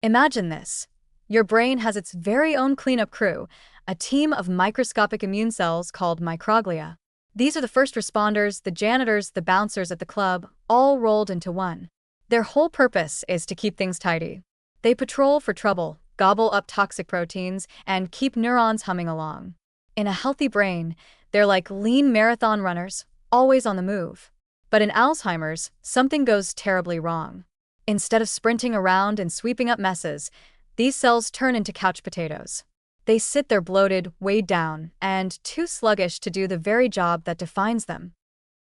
Imagine this. Your brain has its very own cleanup crew, a team of microscopic immune cells called microglia. These are the first responders, the janitors, the bouncers at the club, all rolled into one. Their whole purpose is to keep things tidy. They patrol for trouble, gobble up toxic proteins, and keep neurons humming along. In a healthy brain, they're like lean marathon runners, always on the move. But in Alzheimer's, something goes terribly wrong. Instead of sprinting around and sweeping up messes, these cells turn into couch potatoes. They sit there bloated, weighed down, and too sluggish to do the very job that defines them.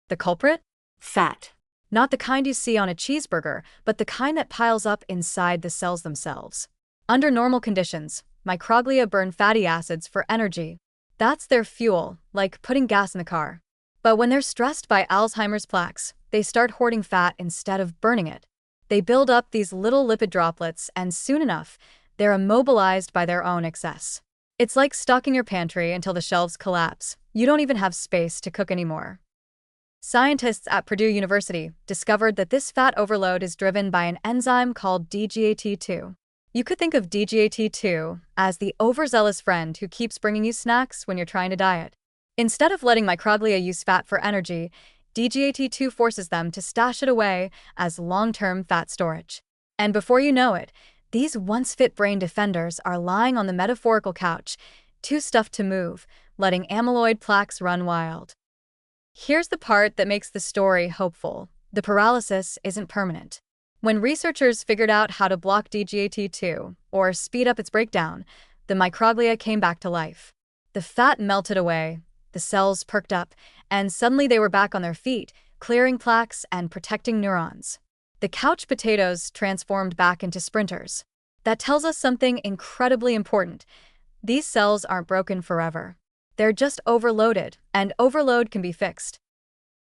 The culprit? Fat. Not the kind you see on a cheeseburger, but the kind that piles up inside the cells themselves. Under normal conditions, microglia burn fatty acids for energy. That's their fuel, like putting gas in the car. But when they're stressed by Alzheimer's plaques, they start hoarding fat instead of burning it. They build up these little lipid droplets, and soon enough, they're immobilized by their own excess. It's like stocking your pantry until the shelves collapse. You don't even have space to cook anymore. Scientists at Purdue University discovered that this fat overload is driven by an enzyme called DGAT2. You could think of DGAT2 as the overzealous friend who keeps bringing you snacks when you're trying to diet. Instead of letting microglia use fat for energy, DGAT2 forces them to stash it away as long-term fat storage. And before you know it, these once-fit brain defenders are lying on the metaphorical couch, too stuffed to move, letting amyloid plaques run wild. Here's the part that makes the story hopeful. The paralysis isn't permanent. When researchers figured out how to block DGAT2, or speed up its breakdown, the microglia came back to life. The fat melted away, the cells perked up, and suddenly they were back on their feet, clearing plaques and protecting neurons. The couch potatoes transformed back into sprinters. That tells us something incredibly important. These cells aren't broken forever. They're just overloaded, and overload can be fixed.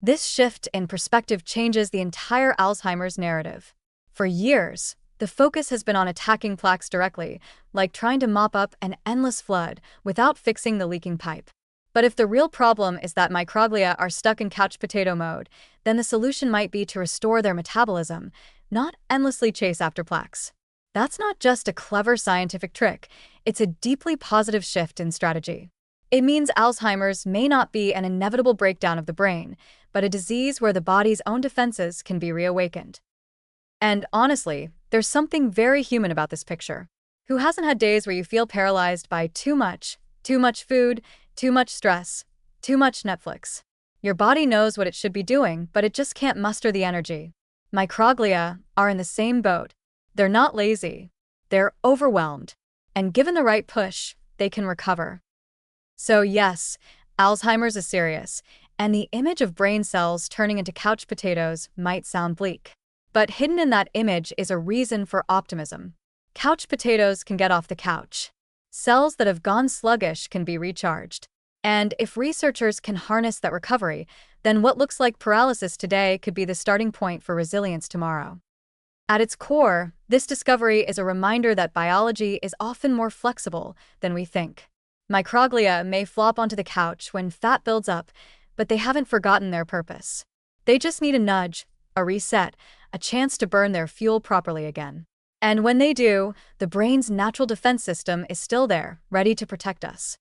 This shift in perspective changes the entire Alzheimer's narrative. For years, the focus has been on attacking plaques directly, like trying to mop up an endless flood without fixing the leaking pipe. But if the real problem is that microglia are stuck in couch potato mode, then the solution might be to restore their metabolism, not endlessly chase after plaques. That's not just a clever scientific trick, it's a deeply positive shift in strategy. It means Alzheimer's may not be an inevitable breakdown of the brain, but a disease where the body's own defenses can be reawakened. And honestly, there's something very human about this picture. Who hasn't had days where you feel paralyzed by too much food, too much stress, too much Netflix? Your body knows what it should be doing, but it just can't muster the energy. Microglia are in the same boat. They're not lazy. They're overwhelmed. And given the right push, they can recover. So yes, Alzheimer's is serious, and the image of brain cells turning into couch potatoes might sound bleak. But hidden in that image is a reason for optimism. Couch potatoes can get off the couch. Cells that have gone sluggish can be recharged. And if researchers can harness that recovery, then what looks like paralysis today could be the starting point for resilience tomorrow. At its core, this discovery is a reminder that biology is often more flexible than we think. Microglia may flop onto the couch when fat builds up, but they haven't forgotten their purpose. They just need a nudge, a reset, a chance to burn their fuel properly again. And when they do, the brain's natural defense system is still there, ready to protect us.